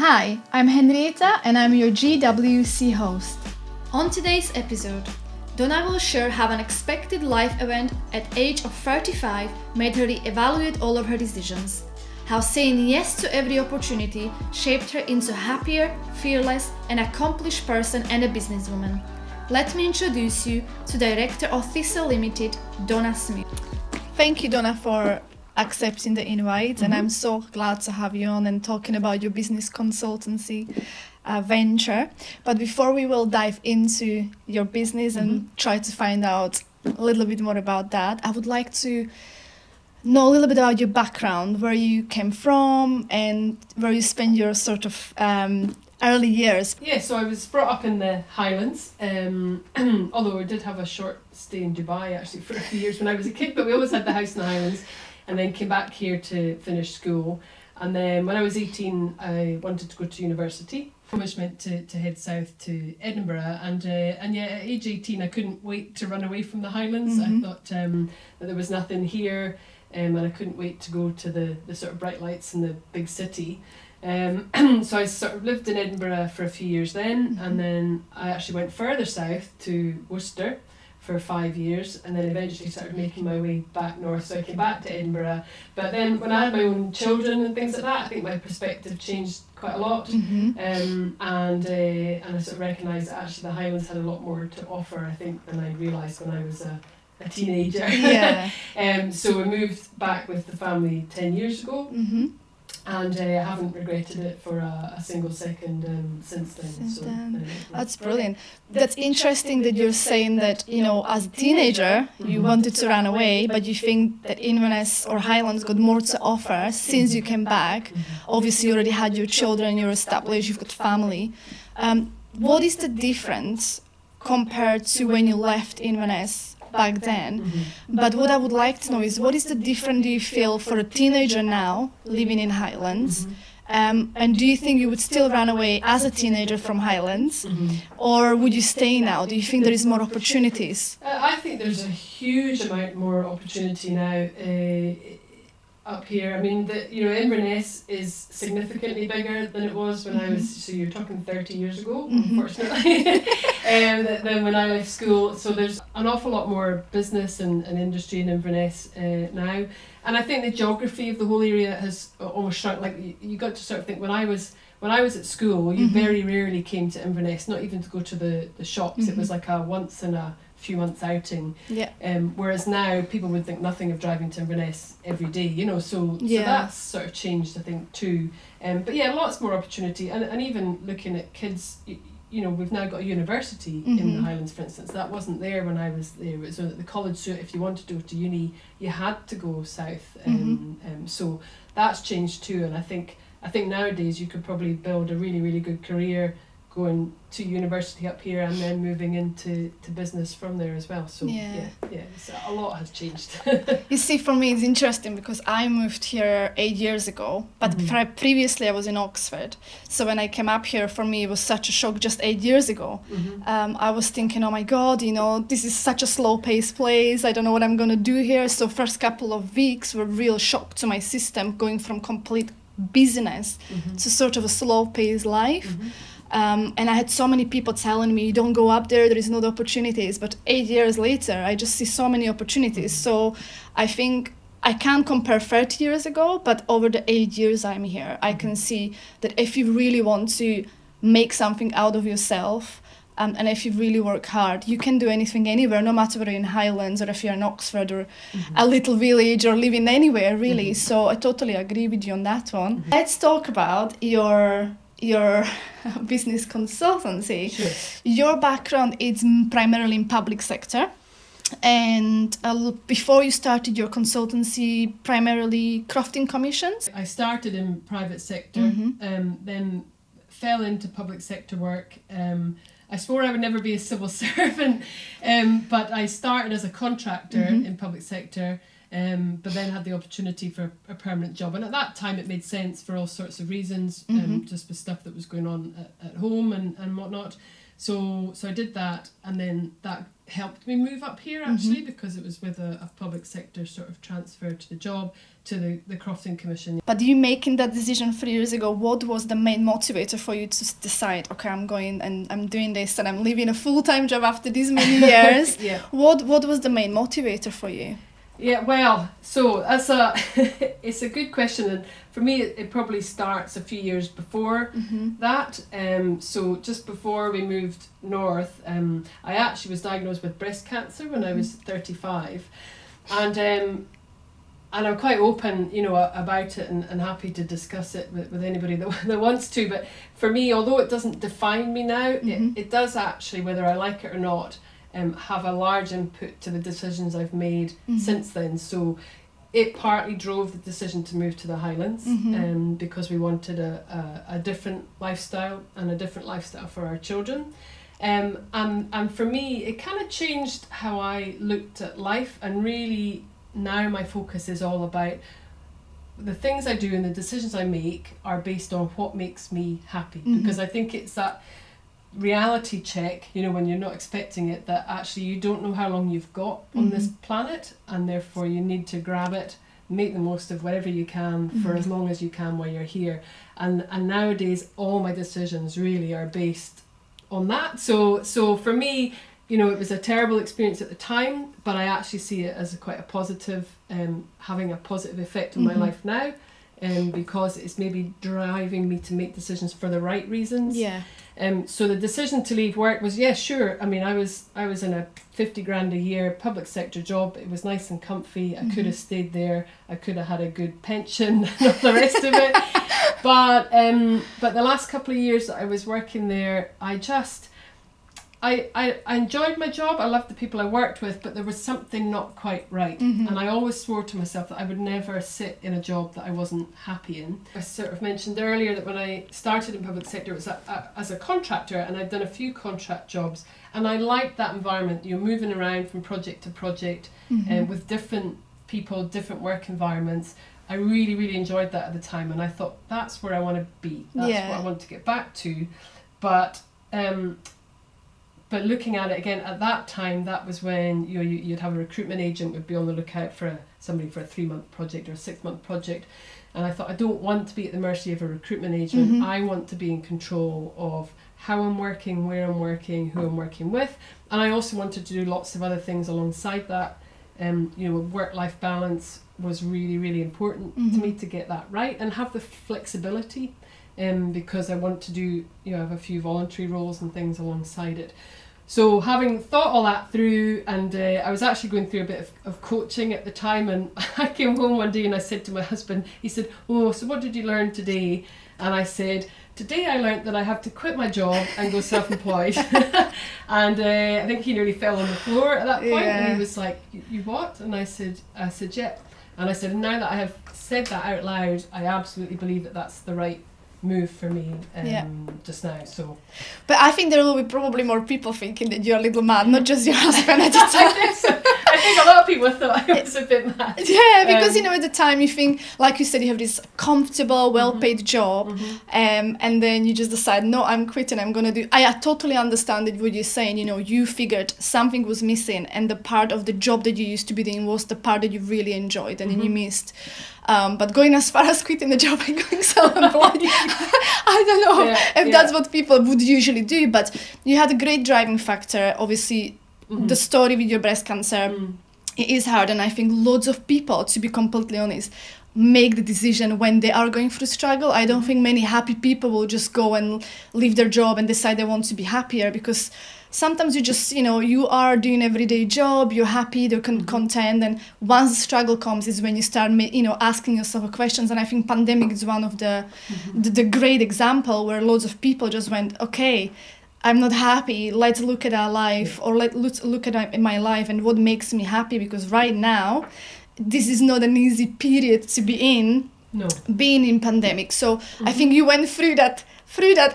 Hi, I'm Henrietta and I'm your GWC host. On today's episode, Donna will share how an unexpected life event at age of 35 made her reevaluate all of her decisions. How saying yes to every opportunity shaped her into a happier, fearless, and accomplished person and a businesswoman. Let me introduce you to Director of Thistle Limited, Donna Smith. Thank you, Donna, for accepting the invite, and I'm so glad to have you on and talking about your business consultancy venture. But before we will dive into your business and try to find out a little bit more about that, I would like to know a little bit about your background, where you came from and where you spent your sort of early years. Yeah, so I was brought up in the Highlands, although I did have a short stay in Dubai actually for a few years when I was a kid, but we always had the house in the Highlands, and then came back here to finish school. And then when I was 18, I wanted to go to university, which meant to head south to Edinburgh. And yeah, at age 18, I couldn't wait to run away from the Highlands. I thought that there was nothing here, and I couldn't wait to go to the sort of bright lights in the big city. So I sort of lived in Edinburgh for a few years then, and then I actually went further south to Worcester for 5 years, and then eventually started making my way back north. So I came back to Edinburgh, but then when I had my own children and things like that, I think my perspective changed quite a lot. And I sort of recognised that actually the Highlands had a lot more to offer, I think, than I realised when I was a teenager. Yeah. So we moved back with the family 10 years ago. And I haven't regretted it for a single second since then. That's brilliant. That's interesting that you're saying that, you know, as a teenager, you wanted to run away, but you think that Inverness or Highlands got more to offer since you came back. Obviously, you already had your children, you're established, you've got family. What is the difference compared to when you left Inverness back then? But what I would like to know is, what is the difference do you feel for a teenager now living in Highlands? And do you think you would still run away as a teenager from Highlands, or would you stay now? Do you think there is more opportunities? I think there's a huge amount more opportunity now up here. I mean, Inverness is significantly bigger than it was when I was, so you're talking 30 years ago, unfortunately, than when I left school. So there's an awful lot more business and industry in Inverness now. And I think the geography of the whole area has almost shrunk. Like you got to sort of think, when I was at school, you very rarely came to Inverness, not even to go to the shops. It was like a once in a few months outing. Whereas now people would think nothing of driving to Inverness every day, you know, so that's sort of changed, I think, too. But yeah, lots more opportunity, and even looking at kids, you know, we've now got a university in the Highlands, for instance. That wasn't there when I was there. It was the college, so if you wanted to go to uni, you had to go south. So that's changed too, and I think nowadays you could probably build a really, really good career going to university up here and then moving into business from there as well. So so a lot has changed. You see, for me it's interesting because I moved here 8 years ago, but previously I was in Oxford. So when I came up here, for me it was such a shock just 8 years ago. I was thinking, oh my God, you know, this is such a slow-paced place. I don't know what I'm going to do here. So first couple of weeks were real shock to my system, going from complete busyness to sort of a slow-paced life. And I had so many people telling me, don't go up there is no opportunities. But 8 years later, I just see so many opportunities. So I think I can't compare 30 years ago, but over the 8 years I'm here, I can see that if you really want to make something out of yourself, and if you really work hard, you can do anything anywhere, no matter whether you're in Highlands or if you're in Oxford or a little village or living anywhere, really. So I totally agree with you on that one. Let's talk about your business consultancy. Sure. Your background is primarily in public sector, and before you started your consultancy, primarily crafting commissions. I started in private sector, then fell into public sector work. I swore I would never be a civil servant, but I started as a contractor in public sector. but then had the opportunity for a permanent job. And at that time it made sense for all sorts of reasons, just with stuff that was going on at home and whatnot. So I did that, and then that helped me move up here actually, because it was with a public sector sort of transfer to the job, to the Crofting Commission. But you making that decision 3 years ago, what was the main motivator for you to decide, okay, I'm going and I'm doing this and I'm leaving a full-time job after these many years? Yeah. What was the main motivator for you? Yeah, well, so it's a good question, and for me it probably starts a few years before that. So just before we moved north, I actually was diagnosed with breast cancer when I was 35, and I'm quite open, about it and happy to discuss it with anybody that wants to. But for me, although it doesn't define me now, it does actually, whether I like it or not, have a large input to the decisions I've made since then. So it partly drove the decision to move to the Highlands, because we wanted a different lifestyle and a different lifestyle for our children. And for me, it kind of changed how I looked at life, and really now my focus is all about the things I do and the decisions I make are based on what makes me happy, because I think it's that reality check, when you're not expecting it, that actually you don't know how long you've got on this planet, and therefore you need to grab it, make the most of whatever you can for as long as you can while you're here. And nowadays all my decisions really are based on that. So for me, it was a terrible experience at the time, but I actually see it as quite a positive, having a positive effect on my life now, because it's maybe driving me to make decisions for the right reasons. Yeah. So the decision to leave work was, sure. I mean, I was in a 50 grand a year public sector job. It was nice and comfy. I could have stayed there. I could have had a good pension and all the rest of it. But the last couple of years that I was working there, I enjoyed my job. I loved the people I worked with, but there was something not quite right. And I always swore to myself that I would never sit in a job that I wasn't happy in. I sort of mentioned earlier that when I started in public sector, it was as a contractor, and I'd done a few contract jobs, and I liked that environment. You're moving around from project to project, with different people, different work environments. I really, really enjoyed that at the time, and I thought that's where I want to be. That's what I want to get back to. But looking at it again, at that time, that was when you'd have a recruitment agent would be on the lookout for somebody for a 3-month project or a 6-month project. And I thought, I don't want to be at the mercy of a recruitment agent. I want to be in control of how I'm working, where I'm working, who I'm working with. And I also wanted to do lots of other things alongside that. Work-life balance was really, really important to me to get that right, and have the flexibility, because I want to do, have a few voluntary roles and things alongside it. So having thought all that through, and I was actually going through a bit of coaching at the time, and I came home one day and I said to my husband, he said, "Oh, so what did you learn today?" And I said, "Today I learned that I have to quit my job and go self-employed." And I think he nearly fell on the floor at that point, and he was like, "You what?" And I said, "Yep." And I said, "Now that I have said that out loud, I absolutely believe that that's the right move for me just now." So, but I think there will be probably more people thinking that you're a little mad, not just your husband at the time. I think a lot of people thought I was a bit mad. Yeah, because at the time you think, like you said, you have this comfortable, well-paid job, and then you just decide, no, I'm quitting. I'm gonna do. I totally understand that what you're saying. You figured something was missing, and the part of the job that you used to be doing was the part that you really enjoyed, and then you missed. But going as far as quitting the job and going self-employed, I don't know if that's what people would usually do. But you had a great driving factor. Obviously, the story with your breast cancer, it is hard. And I think lots of people, to be completely honest, make the decision when they are going through struggle. I don't think many happy people will just go and leave their job and decide they want to be happier, because sometimes you just, you are doing everyday job, you're happy, you're content, and once the struggle comes is when you start, asking yourself questions. And I think pandemic is one of the great example where loads of people just went, okay, I'm not happy, let's look at our life, or let's look at my life and what makes me happy, because right now, this is not an easy period to be in, being in pandemic. So I think you went through that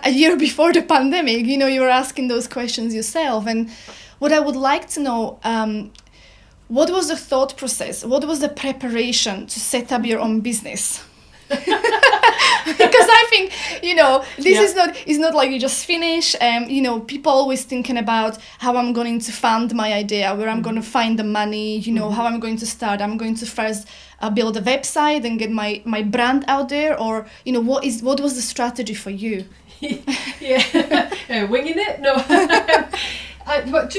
a year before the pandemic, you were asking those questions yourself. And what I would like to know, what was the thought process? What was the preparation to set up your own business? Because I think, this is not like you just finish. People always thinking about how I'm going to fund my idea, where I'm going to find the money, how I'm going to start. I'm going to first build a website and get my brand out there, or what was the strategy for you? Winging it? No. But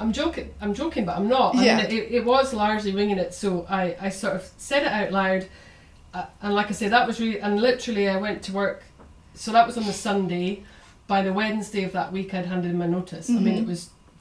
I'm joking, but I'm not. I mean, it was largely winging it. So I sort of said it out loud. And like I say, that was really, and literally I went to work, so that was on the Sunday. By the Wednesday of that week I'd handed in my notice. I mean,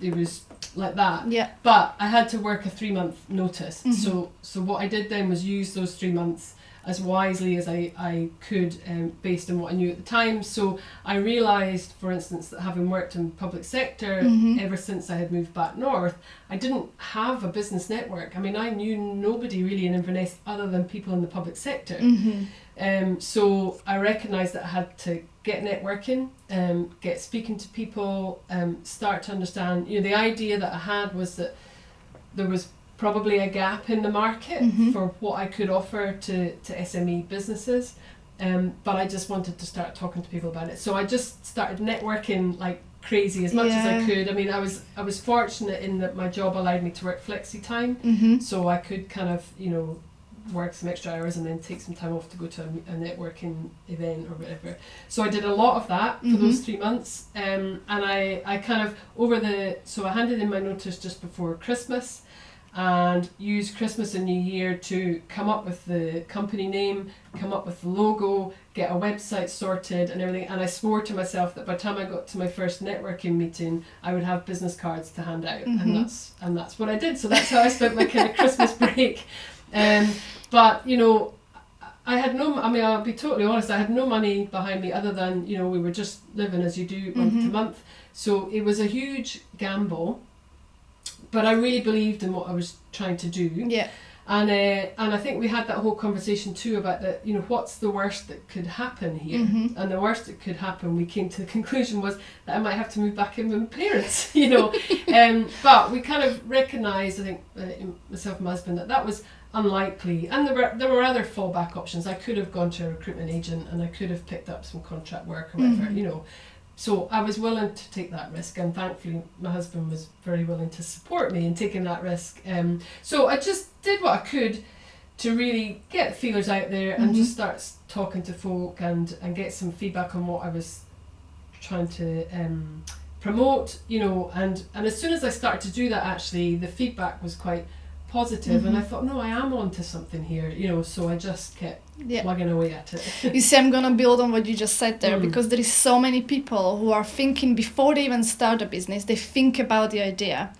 it was like that. Yeah. But I had to work a 3-month notice. So what I did then was use those 3 months as wisely as I could, based on what I knew at the time. So I realised, for instance, that having worked in public sector ever since I had moved back north, I didn't have a business network. I mean, I knew nobody really in Inverness other than people in the public sector. So I recognised that I had to get networking, get speaking to people, start to understand. The idea that I had was that there was probably a gap in the market for what I could offer to SME businesses, but I just wanted to start talking to people about it. So I just started networking like crazy as much as I could. I mean, I was fortunate in that my job allowed me to work flexi time, so I could kind of work some extra hours and then take some time off to go to a networking event or whatever. So I did a lot of that for those 3 months, and I kind of so I handed in my notice just before Christmas, and use Christmas and New Year to come up with the company name, come up with the logo, get a website sorted and everything. And I swore to myself that by the time I got to my first networking meeting, I would have business cards to hand out. And that's what I did. So that's how I spent my kind of Christmas break. But I had I'll be totally honest, I had no money behind me other than, we were just living as you do month to month. So it was a huge gamble. But I really believed in what I was trying to do. Yeah. And I think we had that whole conversation too about that, what's the worst that could happen here? And the worst that could happen, we came to the conclusion, was that I might have to move back in with my parents, But we kind of recognised, I think, myself and my husband, that was unlikely. And there were other fallback options. I could have gone to a recruitment agent and I could have picked up some contract work or whatever, So I was willing to take that risk, and thankfully my husband was very willing to support me in taking that risk. So I just did what I could to really get feelers out there and just start talking to folk and get some feedback on what I was trying to promote, and as soon as I started to do that, actually the feedback was quite positive, and I thought, no, I am onto something here, so I just kept plugging away at it. You see, I'm gonna build on what you just said there, because there is so many people who are thinking before they even start a business, they think about the idea,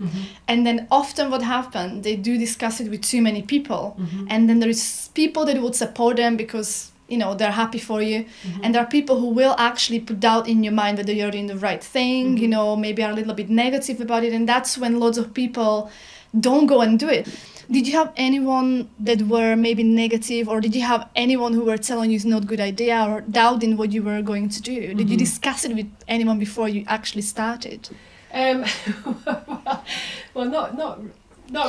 and then often what happens, they do discuss it with too many people, and then there is people that would support them because they're happy for you, and there are people who will actually put doubt in your mind whether you're doing the right thing, maybe are a little bit negative about it, and that's when lots of people don't go and do it. Did you have anyone that were maybe negative, or did you have anyone who were telling you it's not a good idea or doubting what you were going to do? Did you discuss it with anyone before you actually started? Well, not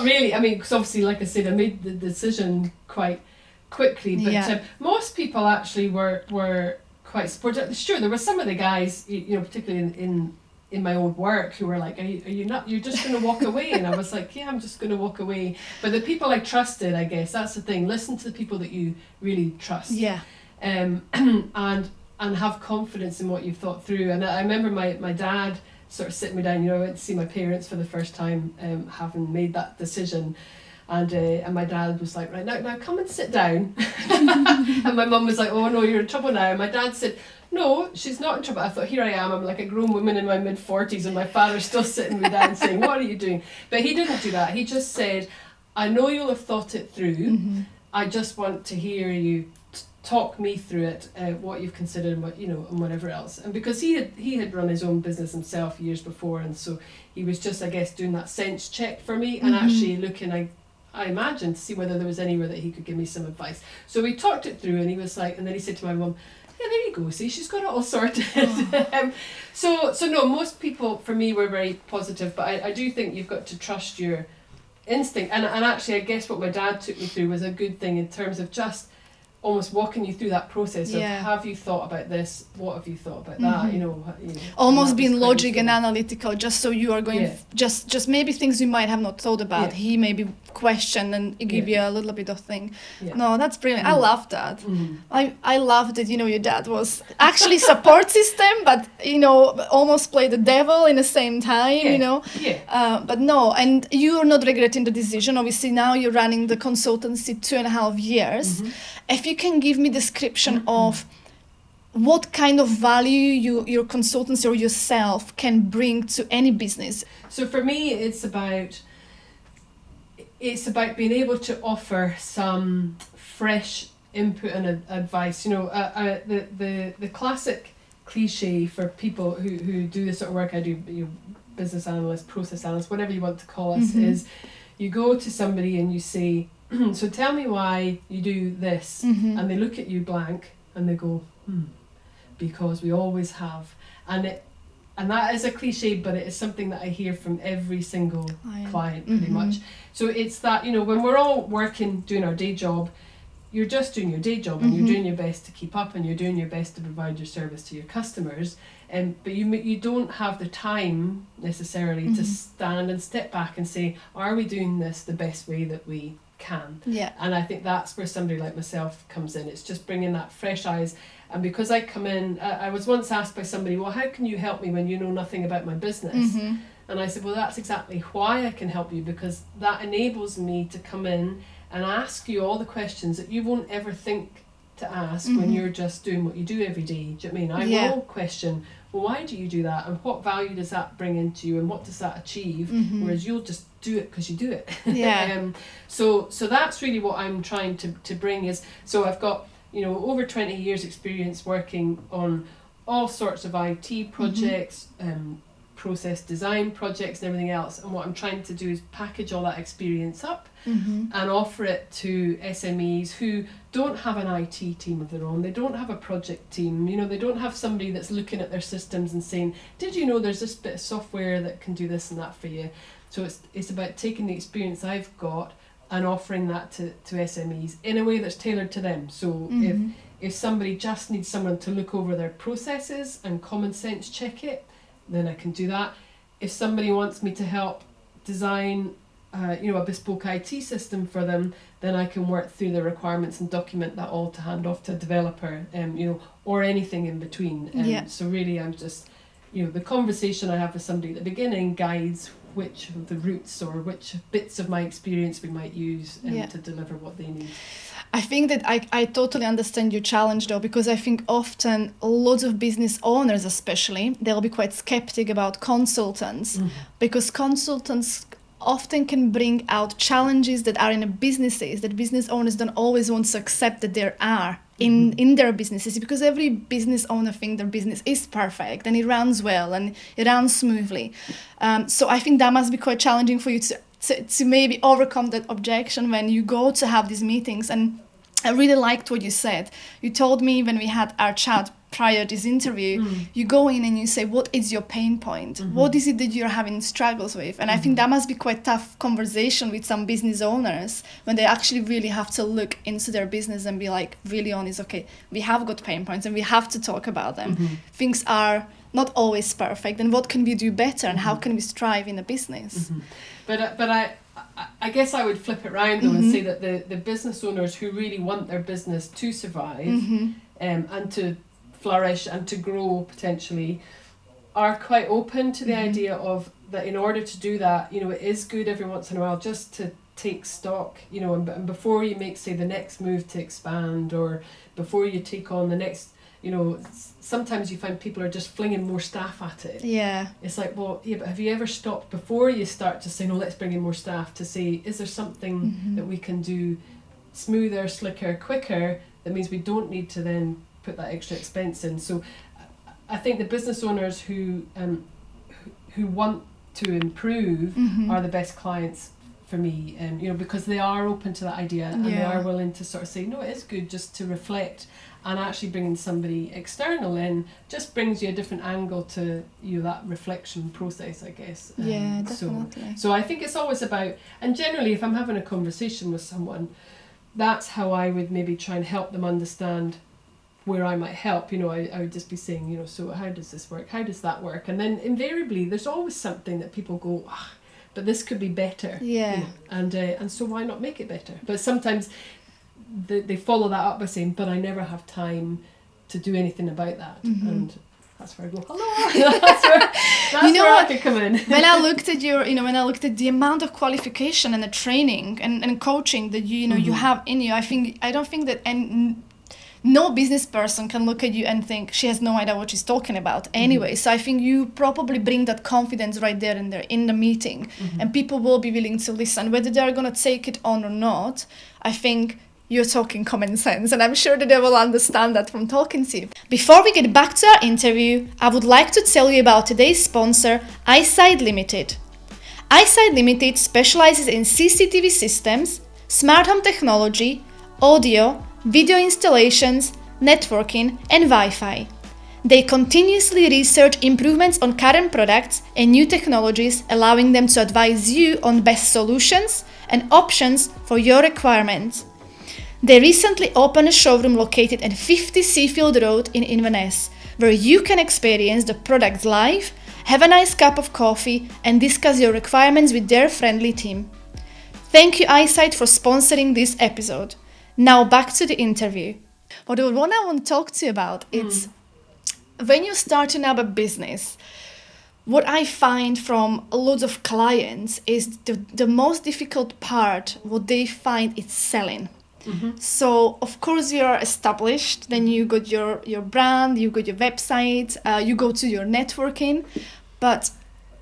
really. I mean, because obviously, like I said, I made the decision quite quickly, but most people actually were quite supportive. Sure, there were some of the guys, particularly in my old work, who were like, are you not, you're just going to walk away? And I was like, yeah, I'm just going to walk away. But the people I trusted, I guess, that's the thing, listen to the people that you really trust. Yeah. And have confidence in what you've thought through. And I remember my dad sort of sitting me down, I went to see my parents for the first time, having made that decision. And my dad was like, right, now come and sit down. And my mum was like, oh no, you're in trouble now. And my dad said, no, she's not in trouble. I thought, here I am, I'm like a grown woman in my mid-40s, and my father's still sitting me down saying, what are you doing? But he didn't do that. He just said, I know you'll have thought it through. I just want to hear you talk me through it, what you've considered, and what, and whatever else. And because he had run his own business himself years before, and so he was just, I guess, doing that sense check for me, and actually looking, I imagine, to see whether there was anywhere that he could give me some advice. So we talked it through, and he was like, and then he said to my mum, yeah, there you go, see, she's got it all sorted. So no, most people for me were very positive, but I do think you've got to trust your instinct. And actually, I guess what my dad took me through was a good thing in terms of just almost walking you through that process of, have you thought about this? What have you thought about that? You know, almost being logic and analytical, just so you are going just maybe things you might have not thought about. He maybe question and give you a little bit of thing. No, that's brilliant. I love that. I love that, you know, your dad was actually support system, but, you know, almost play the devil in the same time, you know. But no, and you're not regretting the decision. Obviously now you're running the consultancy 2.5 years. If you can give me description of what kind of value your consultancy or yourself can bring to any business. So for me, it's about being able to offer some fresh input and advice. You know, the classic cliche for people who do this sort of work I do, you know, business analyst, process analyst, whatever you want to call us, is you go to somebody and you say, so tell me why you do this, and they look at you blank and they go, because we always have. And that is a cliche, but it is something that I hear from every single client pretty much. So it's that, you know, when we're all working, doing our day job, you're just doing your day job and you're doing your best to keep up and you're doing your best to provide your service to your customers. But you don't have the time necessarily to stand and step back and say, are we doing this the best way that we can? And I think that's where somebody like myself comes in. It's just bringing that fresh eyes. And because I come in, I was once asked by somebody, well, how can you help me when you know nothing about my business? And I said, well, that's exactly why I can help you, because that enables me to come in and ask you all the questions that you won't ever think to ask when you're just doing what you do every day. Do you know what I mean? I will question, well, why do you do that? And what value does that bring into you? And what does that achieve? Whereas you'll just do it because you do it. So that's really what I'm trying to bring is, so I've got, you know, over 20 years experience working on all sorts of IT projects, process design projects and everything else. And what I'm trying to do is package all that experience up and offer it to SMEs who don't have an IT team of their own. They don't have a project team. You know, they don't have somebody that's looking at their systems and saying, did you know there's this bit of software that can do this and that for you? So it's about taking the experience I've got and offering that to SMEs in a way that's tailored to them. So if somebody just needs someone to look over their processes and common sense check it, then I can do that. If somebody wants me to help design a bespoke IT system for them, then I can work through the requirements and document that all to hand off to a developer, or anything in between. So really I'm just, the conversation I have with somebody at the beginning guides which of the routes or which bits of my experience we might use to deliver what they need. I think that I totally understand your challenge though, because I think often lots of business owners especially, they'll be quite skeptic about consultants because consultants often can bring out challenges that are in businesses that business owners don't always want to accept that there are in their businesses, because every business owner thinks their business is perfect and it runs well and it runs smoothly. So I think that must be quite challenging for you to maybe overcome that objection when you go to have these meetings. And I really liked what you said. You told me when we had our chat prior to this interview, you go in and you say, what is your pain point? What is it that you're having struggles with? And I think that must be quite tough conversation with some business owners when they actually really have to look into their business and be like really honest, okay, we have got pain points and we have to talk about them. Things are not always perfect, and what can we do better and how can we strive in a business? But I guess I would flip it around though and say that the business owners who really want their business to survive and to flourish and to grow potentially are quite open to the idea of that. In order to do that, it is good every once in a while just to take stock, and before you make, say, the next move to expand, or before you take on the next, sometimes you find people are just flinging more staff at it. It's like, well, but have you ever stopped before you start to say, no, let's bring in more staff, to say, is there something that we can do smoother, slicker, quicker, that means we don't need to then put that extra expense in? So I think the business owners who want to improve are the best clients for me, because they are open to that idea and they are willing to sort of say, no, it is good just to reflect, and actually bringing somebody external in just brings you a different angle to that reflection process, I guess. Yeah, definitely. So I think it's always about, and generally if I'm having a conversation with someone, that's how I would maybe try and help them understand where I might help. I would just be saying, so how does this work? How does that work? And then invariably there's always something that people go, but this could be better. Yeah. And so why not make it better? But sometimes they follow that up by saying, but I never have time to do anything about that. Mm-hmm. And that's where I go, hello. that's where I could come in. When I looked at when I looked at the amount of qualification and the training and coaching that you have in you, I don't think that no business person can look at you and think she has no idea what she's talking about anyway. So I think you probably bring that confidence right there in the meeting, and people will be willing to listen. Whether they're going to take it on or not, I think you're talking common sense, and I'm sure that they will understand that from talking to you. Before we get back to our interview, I would like to tell you about today's sponsor, Eyesight Limited. Eyesight Limited specializes in CCTV systems, smart home technology, audio, video installations, networking, and Wi-Fi. They continuously research improvements on current products and new technologies, allowing them to advise you on best solutions and options for your requirements. They recently opened a showroom located at 50 Seafield Road in Inverness, where you can experience the products live, have a nice cup of coffee, and discuss your requirements with their friendly team. Thank you, Eyesight, for sponsoring this episode. Now back to the interview. But the one I want to talk to you about is when you're starting up a business, what I find from loads of clients is the most difficult part, what they find is selling. Mm-hmm. So of course you're established, then you got your brand, you got your website, you go to your networking, but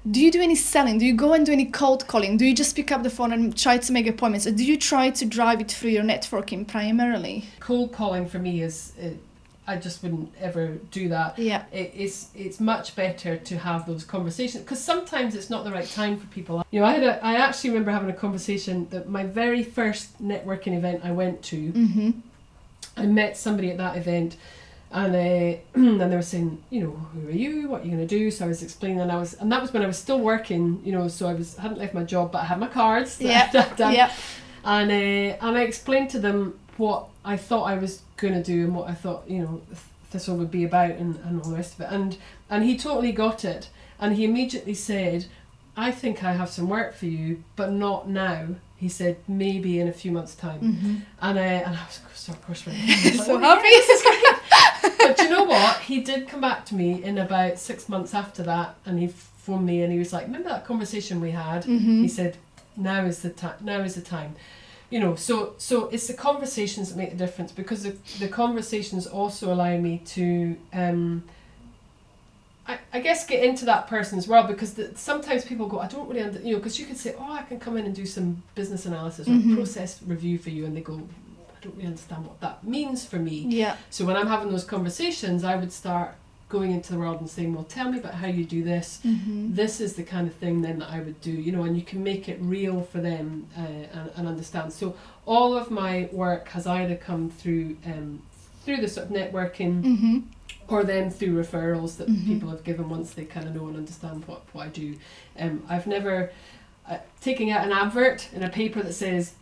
do you do any selling? Do you go and do any cold calling? Do you just pick up the phone and try to make appointments? Or do you try to drive it through your networking primarily? Cold calling for me is, I just wouldn't ever do that. Yeah. It's much better to have those conversations, because sometimes it's not the right time for people. I actually remember having a conversation that my very first networking event I went to, I met somebody at that event, and they were saying, who are you? What are you going to do? So I was explaining, and that was when I was still working, so I hadn't left my job, but I had my cards. Yeah. And I explained to them what I thought I was going to do and what I thought, this one would be about and all the rest of it. And he totally got it. And he immediately said, I think I have some work for you, but not now. He said, maybe in a few months' time. Mm-hmm. And I was, so of course, so happy. This is great. But you know what? He did come back to me in about 6 months after that, and he phoned me and he was like, remember that conversation we had? Mm-hmm. He said, now is the time. So it's the conversations that make the difference, because the conversations also allow me to, I guess, get into that person's world, because sometimes people go, I don't really, because you could say, I can come in and do some business analysis or process review for you, and they go, I don't really understand what that means for me. Yeah. So when I'm having those conversations, I would start going into the world and saying, well, tell me about how you do this. Mm-hmm. This is the kind of thing then that I would do, and you can make it real for them and understand. So all of my work has either come through the sort of networking, or then through referrals that people have given once they kind of know and understand what I do. I've never taken out an advert in a paper that says,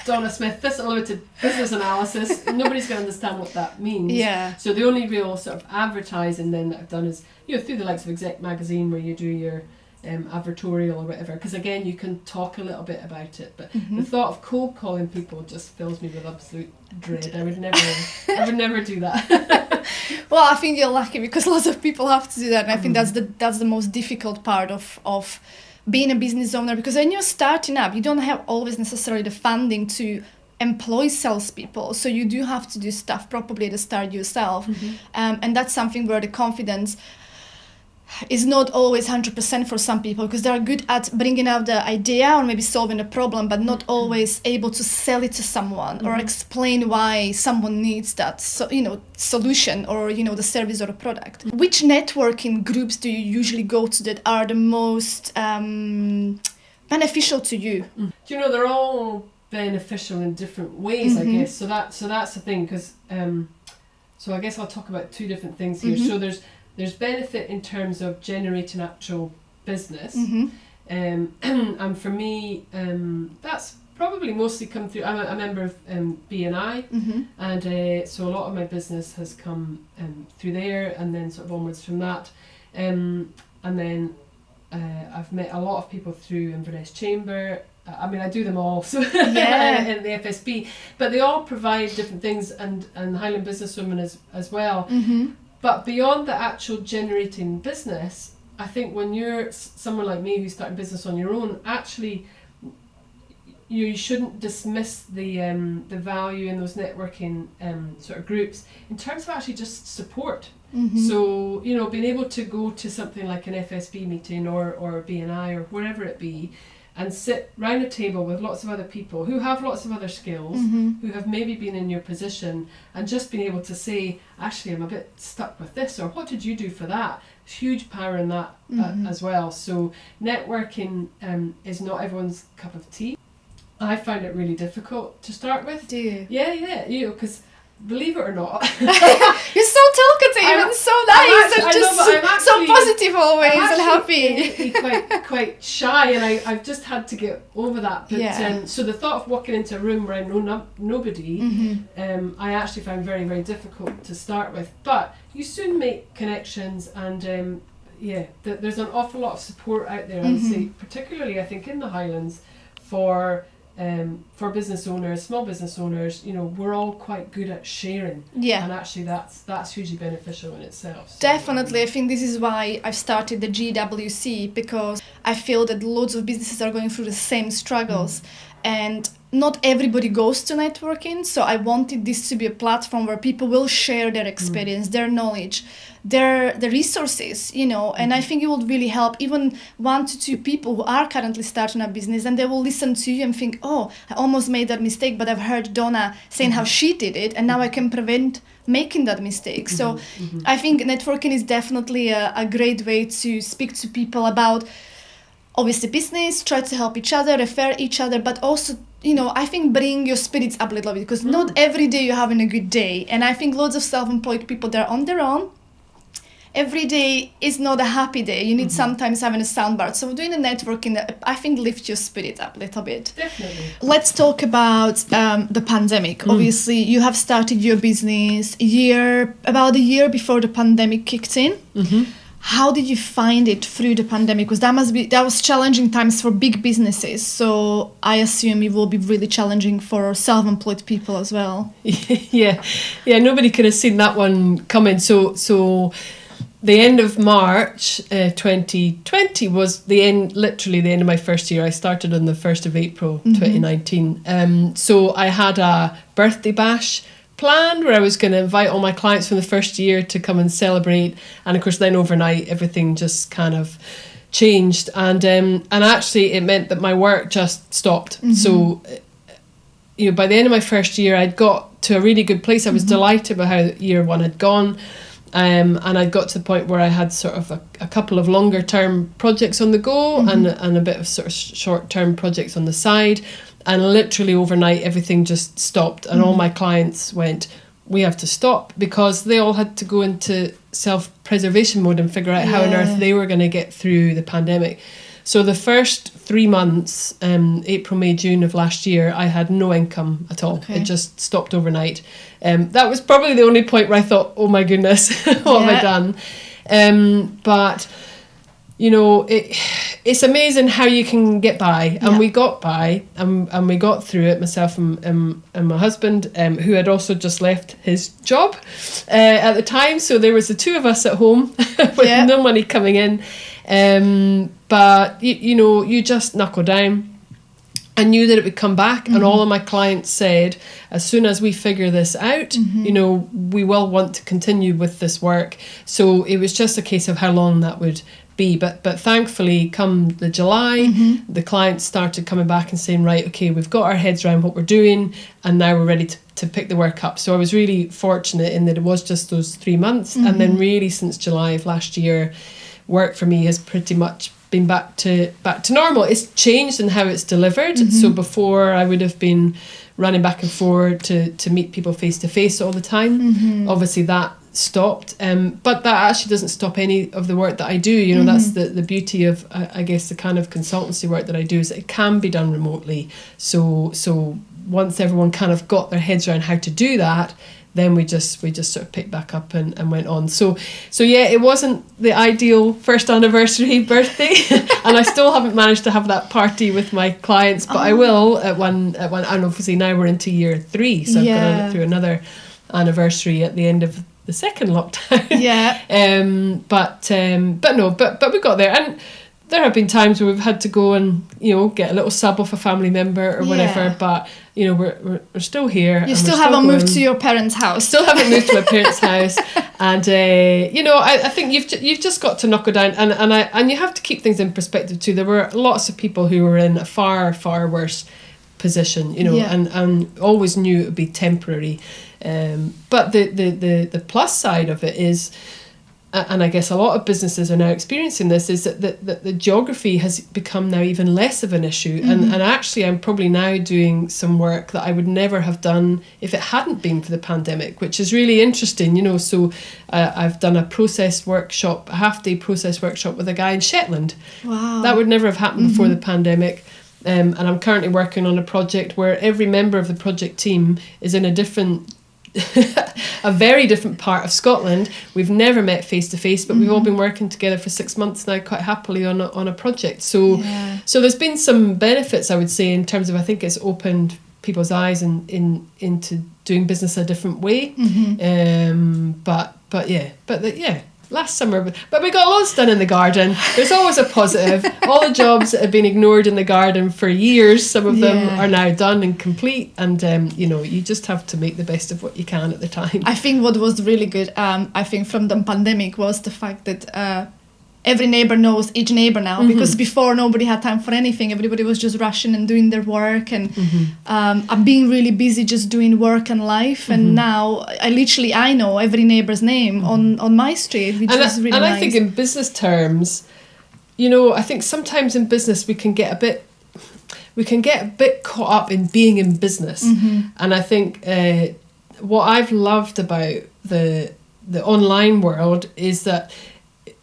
Donna Smith, this limited business analysis. Nobody's going to understand what that means. Yeah. So the only real sort of advertising then that I've done is through the likes of Exec Magazine, where you do your advertorial or whatever. Because again, you can talk a little bit about it, but the thought of cold calling people just fills me with absolute dread. I would never do that. Well, I think you're lucky, because lots of people have to do that, and I think that's the most difficult part of being a business owner, because when you're starting up, you don't have always necessarily the funding to employ salespeople, so you do have to do stuff probably at the start yourself, and that's something where the confidence is not always 100% for some people, because they are good at bringing out the idea or maybe solving a problem, but not always able to sell it to someone or explain why someone needs that solution or the service or a product. Which networking groups do you usually go to that are the most beneficial to you? Do you know, they're all beneficial in different ways, I guess. So that's the thing, because so I guess I'll talk about two different things here. So there's benefit in terms of generating actual business, and for me, that's probably mostly come through. I'm a member of BNI, and so a lot of my business has come through there, and then sort of onwards from that, and then I've met a lot of people through Inverness Chamber. I mean, I do them all, so in the FSB, but they all provide different things, and Highland Businesswomen as well. But beyond the actual generating business, I think when you're someone like me who's starting business on your own, actually, you shouldn't dismiss the value in those networking sort of groups in terms of actually just support. So, you know, being able to go to something like an FSB meeting or BNI or wherever it be, and sit round a table with lots of other people who have lots of other skills, who have maybe been in your position, and just being able to say, actually, I'm a bit stuck with this, or what did you do for that? There's huge power in that as well. So networking is not everyone's cup of tea. I find it really difficult to start with. Do you? Yeah, you know, because believe it or not, you're so talkative and so nice and just so positive always and happy. quite shy, and I've just had to get over that. But so the thought of walking into a room where I know nobody, I actually found very, very difficult to start with. But you soon make connections, and there's an awful lot of support out there. I would say, particularly I think in the Highlands, for business owners, small business owners, you know, we're all quite good at sharing. And actually that's hugely beneficial in itself. So, definitely. I think this is why I've started the GWC, because I feel that loads of businesses are going through the same struggles, and not everybody goes to networking. So I wanted this to be a platform where people will share their experience, their knowledge, their resources, you know, and I think it will really help even 1 to 2 people who are currently starting a business, and they will listen to you and think, oh, I almost made that mistake, but I've heard Donna saying how she did it, and now I can prevent making that mistake. So I think networking is definitely a great way to speak to people about, obviously, business, try to help each other, refer each other, but also, you know, I think bring your spirits up a little bit, because not every day you're having a good day. And I think loads of self-employed people, they're on their own. Every day is not a happy day. You need sometimes having a soundbar. So doing the networking, I think, lifts your spirit up a little bit. Definitely. Let's talk about the pandemic. Obviously, you have started your business about a year before the pandemic kicked in. How did you find it through the pandemic? Because that was challenging times for big businesses. So I assume it will be really challenging for self-employed people as well. Yeah. Nobody could have seen that one coming. So the end of March 2020 was literally the end of my first year. I started on the 1st of April 2019. So I had a birthday bash planned where I was going to invite all my clients from the first year to come and celebrate, and of course then overnight everything just kind of changed, and actually it meant that my work just stopped. So you know, by the end of my first year I'd got to a really good place. I was delighted with how year 1 had gone, and I'd got to the point where I had sort of a couple of longer term projects on the go, and a bit of sort of short term projects on the side. And literally overnight, everything just stopped. And all my clients went, we have to stop, because they all had to go into self-preservation mode and figure out how on earth they were going to get through the pandemic. So the first 3 months, April, May, June of last year, I had no income at all. It just stopped overnight. That was probably the only point where I thought, oh my goodness, what have I done? But you know, it's amazing how you can get by, and we got by, and we got through it, myself and my husband, who had also just left his job at the time, so there was the 2 of us at home with no money coming in, but you know, you just knuckle down. I knew that it would come back, and all of my clients said, as soon as we figure this out, you know, we will want to continue with this work. So it was just a case of how long that would be. But thankfully, come the July, the clients started coming back and saying, right, okay, we've got our heads around what we're doing, and now we're ready to pick the work up. So I was really fortunate in that it was just those 3 months. And then really since July of last year, work for me has pretty much been back to normal. It's changed in how it's delivered. So before I would have been running back and forth to meet people face to face all the time. Obviously that stopped, but that actually doesn't stop any of the work that I do. You know, that's the beauty of I guess the kind of consultancy work that I do, is that it can be done remotely. So once everyone kind of got their heads around how to do that, then we just sort of picked back up and went on. So yeah, it wasn't the ideal first anniversary birthday, and I still haven't managed to have that party with my clients, but I will at one. And obviously now we're into year 3, so I've gone through another anniversary at the end of the second lockdown. But we got there, and there have been times where we've had to go and, you know, get a little sub off a family member or whatever, but, you know, we're still here. You still haven't moved to your parents' house. Still haven't moved to my parents' house. And, you know, I think you've just got to knuckle down, and you have to keep things in perspective too. There were lots of people who were in a far, far worse position, you know, and always knew it would be temporary. But the plus side of it is, and I guess a lot of businesses are now experiencing this, is that the geography has become now even less of an issue. And actually I'm probably now doing some work that I would never have done if it hadn't been for the pandemic, which is really interesting, you know. So I've done a half-day process workshop with a guy in Shetland. Wow. That would never have happened before the pandemic. And I'm currently working on a project where every member of the project team is in a very different part of Scotland. We've never met face to face, but we've all been working together for 6 months now, quite happily on a project. So there's been some benefits, I would say, in terms of, I think it's opened people's eyes into doing business a different way. Last summer, but we got loads done in the garden. There's always a positive. All the jobs that have been ignored in the garden for years, some of them are now done and complete, and you know, you just have to make the best of what you can at the time. I think what was really good, I think from the pandemic, was the fact that every neighbor knows each neighbor now, because before nobody had time for anything. Everybody was just rushing and doing their work, and I'm being really busy just doing work and life. And now I know every neighbor's name on my street, which is really nice. I think in business terms, you know, I think sometimes in business we can get a bit caught up in being in business. And I think what I've loved about the online world is that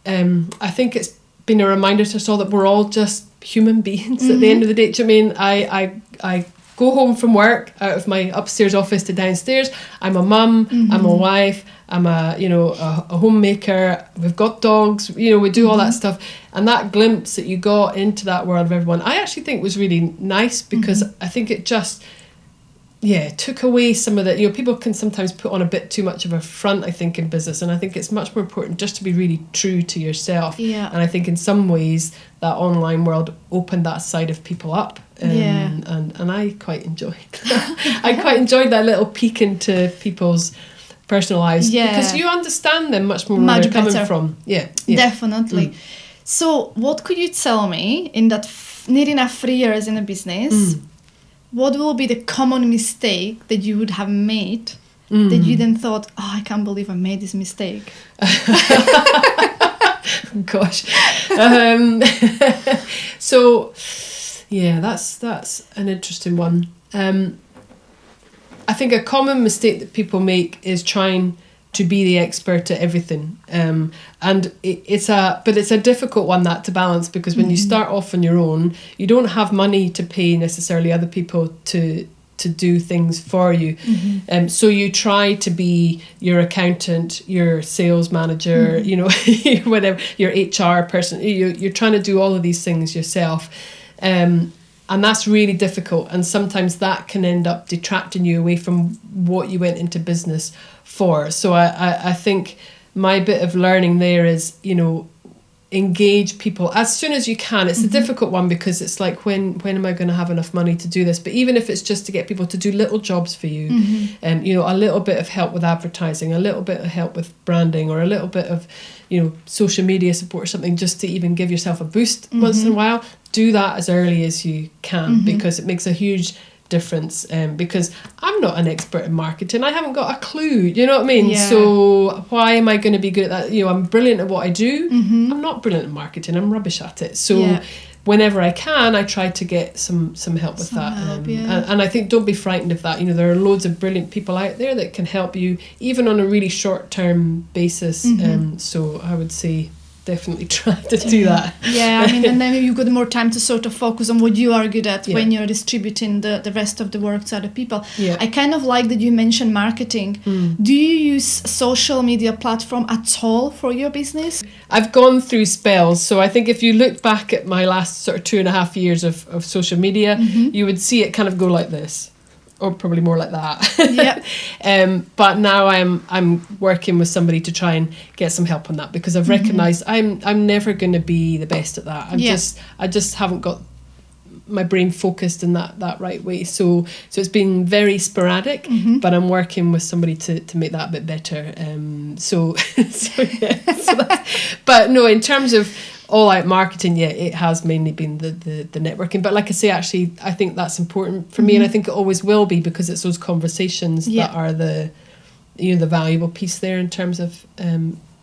I think it's been a reminder to us all that we're all just human beings at the end of the day. Do you know what I mean? I go home from work, out of my upstairs office to downstairs. I'm a mum, I'm a wife, I'm a homemaker. We've got dogs, you know, we do all that stuff. And that glimpse that you got into that world of everyone, I actually think was really nice, because I think it just took away some of the, you know, people can sometimes put on a bit too much of a front, I think, in business, and I think it's much more important just to be really true to yourself. And I think in some ways that online world opened that side of people up, and I quite enjoyed that. I quite enjoyed that little peek into people's personal lives, because you understand them much more where they're coming from. Definitely. So what could you tell me in that near enough 3 years in a business, what will be the common mistake that you would have made that you then thought, I can't believe I made this mistake? Gosh. So, yeah, that's an interesting one. I think a common mistake that people make is trying to be the expert at everything, and it's a difficult one, that to balance, because when you start off on your own, you don't have money to pay necessarily other people to do things for you, so you try to be your accountant, your sales manager, you know, whatever, your HR person. You're trying to do all of these things yourself, and that's really difficult, and sometimes that can end up detracting you away from what you went into business for. So I think my bit of learning there is, you know, engage people as soon as you can. It's a difficult one, because it's like, when am I going to have enough money to do this? But even if it's just to get people to do little jobs for you, you know, a little bit of help with advertising, a little bit of help with branding, or a little bit of, you know, social media support or something, just to even give yourself a boost once in a while, do that as early as you can, because it makes a huge difference, because I'm not an expert in marketing. I haven't got a clue, you know what I mean? Yeah. So why am I going to be good at that? You know, I'm brilliant at what I do. I'm not brilliant at marketing. I'm rubbish at it. So whenever I can, I try to get some help with that. And I think don't be frightened of that. You know, there are loads of brilliant people out there that can help you, even on a really short-term basis. So I would say definitely try to do that. Yeah, I mean, and then you've got more time to sort of focus on what you are good at when you're distributing the rest of the work to other people. Yeah. I kind of like that you mentioned marketing. Do you use social media platform at all for your business? I've gone through spells. So I think if you look back at my last sort of 2.5 years of social media, you would see it kind of go like this. Or probably more like that. But now I'm working with somebody to try and get some help on that, because I've recognised I'm never going to be the best at that. I just haven't got my brain focused in that right way. So it's been very sporadic, but I'm working with somebody to make that a bit better. But no, in terms of all out marketing, it has mainly been the networking. But like I say, actually, I think that's important for me, and I think it always will be, because it's those conversations that are the valuable piece there in terms of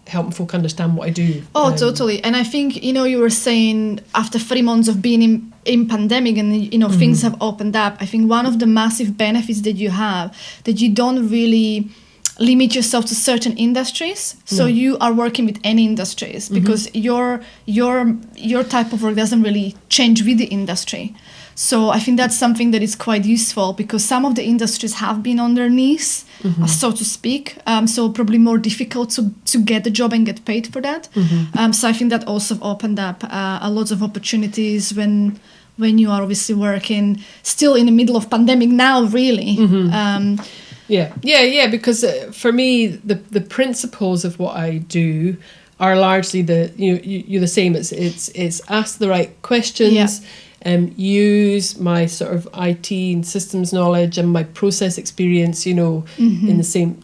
helping folk understand what I do. Oh, totally. And I think, you were saying after 3 months of being in pandemic and, things have opened up, I think one of the massive benefits that you have, that you don't really limit yourself to certain industries. So you are working with any industries, because your type of work doesn't really change with the industry. So I think that's something that is quite useful, because some of the industries have been on their knees, so to speak. So probably more difficult to get the job and get paid for that. So I think that also opened up a lot of opportunities when you are obviously working still in the middle of pandemic now, really. Because for me, the principles of what I do are largely you're the same. It's ask the right questions, use my sort of IT and systems knowledge and my process experience, in the same,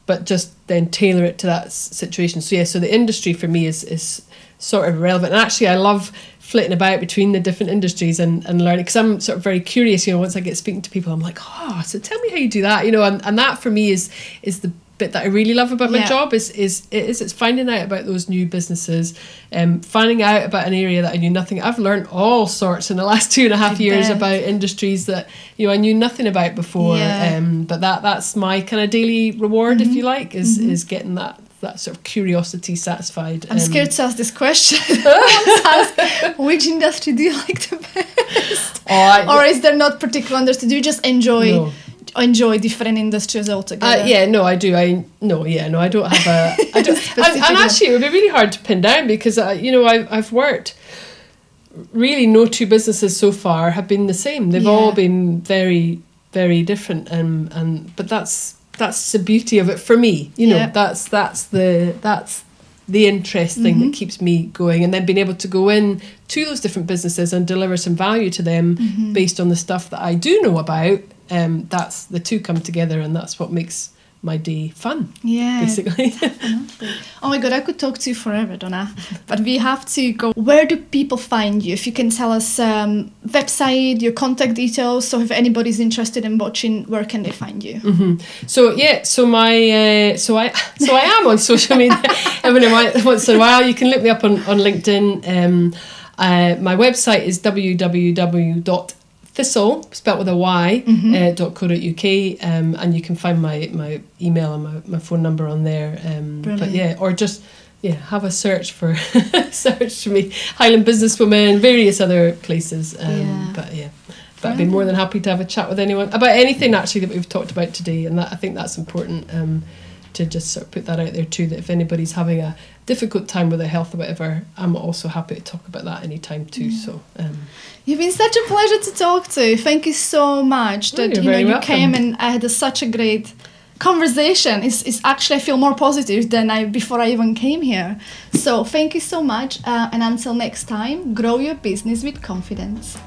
but just then tailor it to that situation. So the industry for me is sort of relevant. And actually, I love flitting about between the different industries and learning, because I'm sort of very curious. Once I get speaking to people, I'm like, so tell me how you do that. And that for me is the bit that I really love about my job it's finding out about those new businesses, finding out about an area that I knew nothing. I've learned all sorts in the last 2.5 years about industries that I knew nothing about before. But that's my kind of daily reward, if you like, is getting that sort of curiosity satisfied. I'm scared to ask this question. Which industry do you like the best? Or is there not particular industry? Do you just enjoy different industries altogether? I do. I don't have a. I don't. and actually, it would be really hard to pin down, because I've worked. Really, no two businesses so far have been the same. They've all been very, very different, but that's the beauty of it for me. That's the interest thing that keeps me going, and then being able to go in to those different businesses and deliver some value to them based on the stuff that I do know about. That's the two come together, and that's what makes my day fun. Basically. Definitely. Oh my God, I could talk to you forever, Donna, but we have to go. Where do people find you? If you can tell us website, your contact details, so if anybody's interested in watching, where can they find you? So I am on social media every once in a while. You can look me up on LinkedIn. My website is www.thistle, spelt with a Y, .co.uk, and you can find my email and my phone number on there. Or just have a search for me, Highland Businesswoman, various other places. But I'd be more than happy to have a chat with anyone about anything actually that we've talked about today, and I think that's important. To just sort of put that out there too, that if anybody's having a difficult time with their health or whatever, I'm also happy to talk about that anytime too. So you've been such a pleasure to talk to. Thank you so much that you welcome. Came, and I had such a great conversation. It's actually, I feel more positive than before I even came here. So thank you so much, and until next time, grow your business with confidence.